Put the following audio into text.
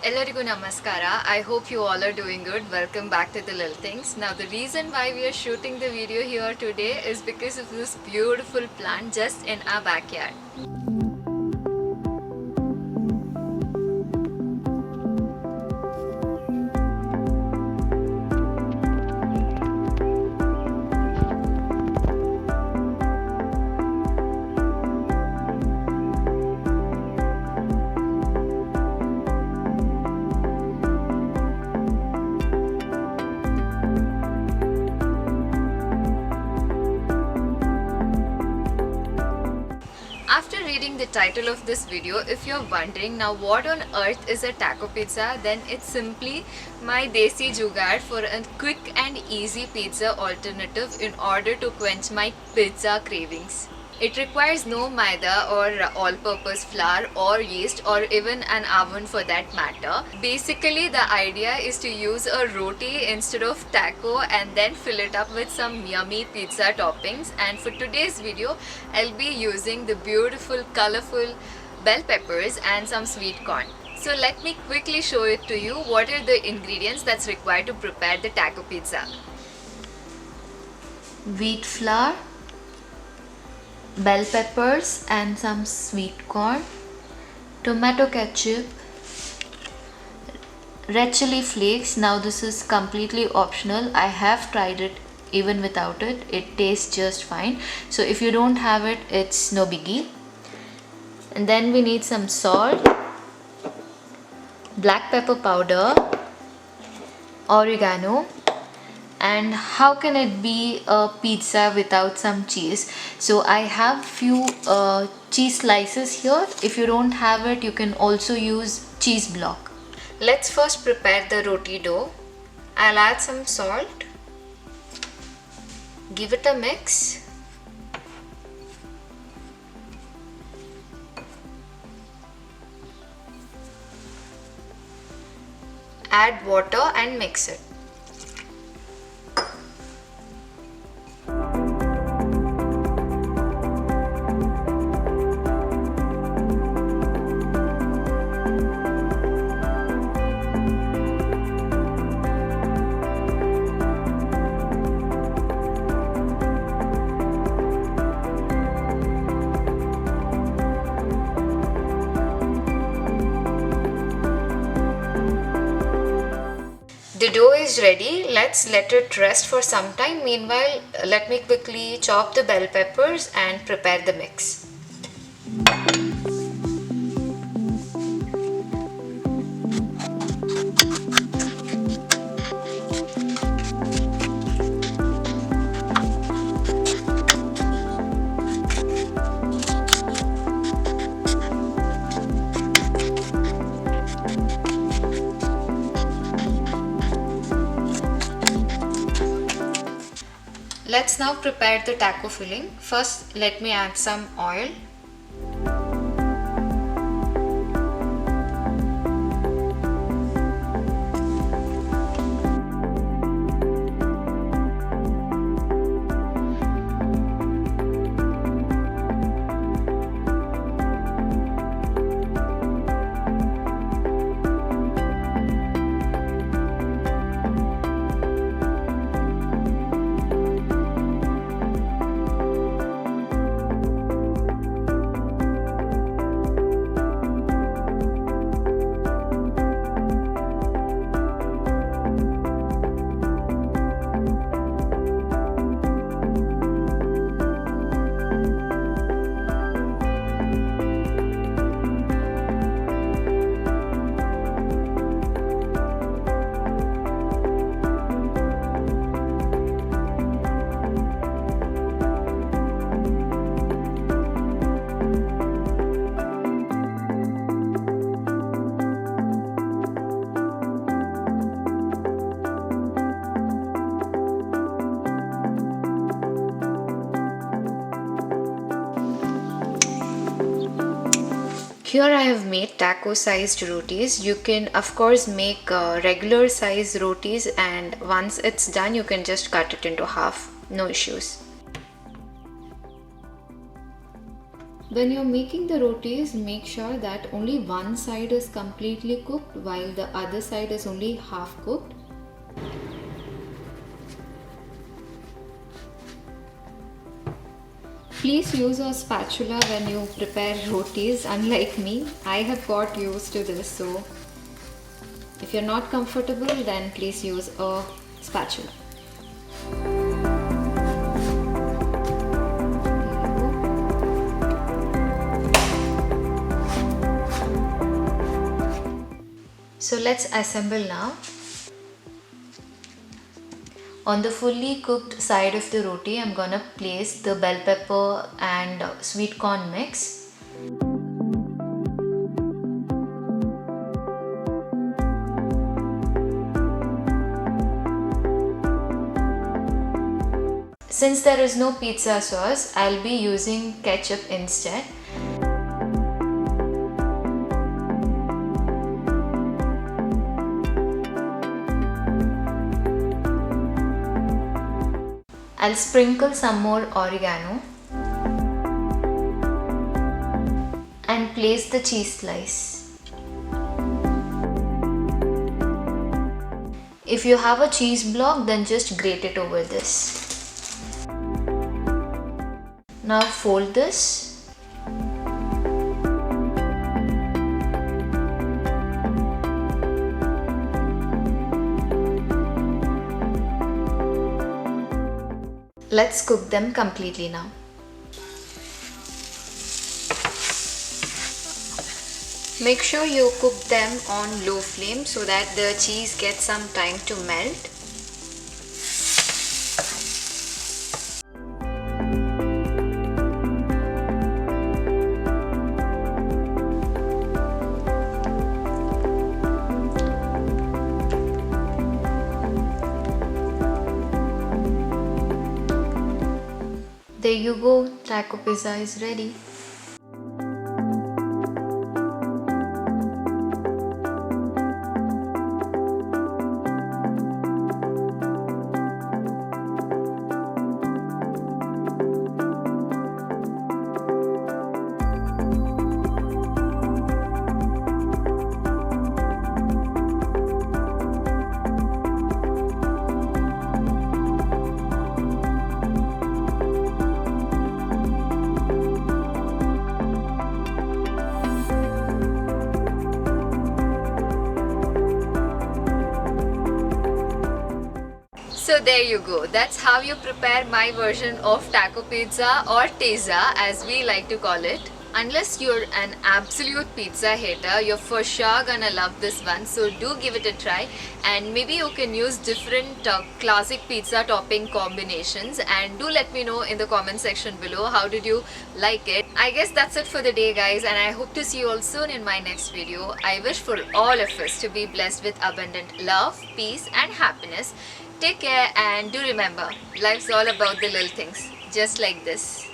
Ellarigu namaskara. I hope you all are doing good. Welcome back to the Little Things. Now the reason why we are shooting the video here today is because of this beautiful plant just in our backyard. After reading the title of this video, if you're wondering now what on earth is a taco pizza, then it's simply my desi jugaad for a quick and easy pizza alternative in order to quench my pizza cravings. It requires no maida or all-purpose flour or yeast or even an oven for that matter. Basically, the idea is to use a roti instead of taco and then fill it up with some yummy pizza toppings. And for today's video, I'll be using the beautiful, colorful bell peppers and some sweet corn. So let me quickly show it to you what are the ingredients that's required to prepare the taco pizza. Wheat flour, bell peppers and some sweet corn, tomato ketchup, red chili flakes. Now this is completely optional. I have tried it even without it. It tastes just fine. So if you don't have it, it's no biggie. And then we need some salt, black pepper powder, oregano. And how can it be a pizza without some cheese? So I have few cheese slices here. If you don't have it, you can also use cheese block. Let's first prepare the roti dough. I'll add some salt. Give it a mix. Add water and mix it. The dough is ready. Let's let it rest for some time. Meanwhile, let me quickly chop the bell peppers and prepare the mix. Let's now prepare the taco filling. First, let me add some oil. Here I have made taco sized rotis. You can of course make regular size rotis, and once it's done you can just cut it into half. No issues. When you're making the rotis, make sure that only one side is completely cooked while the other side is only half cooked. Please use a spatula when you prepare rotis. Unlike me, I have got used to this, so if you're not comfortable, then please use a spatula. So let's assemble now. On the fully cooked side of the roti, I'm gonna place the bell pepper and sweet corn mix. Since there is no pizza sauce, I'll be using ketchup instead. I'll sprinkle some more oregano and place the cheese slice. If you have a cheese block, then just grate it over this. Now fold this. Let's cook them completely now. Make sure you cook them on low flame so that the cheese gets some time to melt. There you go, taco pizza is ready. So there you go. That's how you prepare my version of taco pizza or tezza as we like to call it. Unless you're an absolute pizza hater, you're for sure gonna love this one. So do give it a try, and maybe you can use different classic pizza topping combinations, and do let me know in the comment section below how did you like it. I guess that's it for the day, guys, and I hope to see you all soon in my next video. I wish for all of us to be blessed with abundant love, peace and happiness. Take care, and do remember, life's all about the little things, just like this.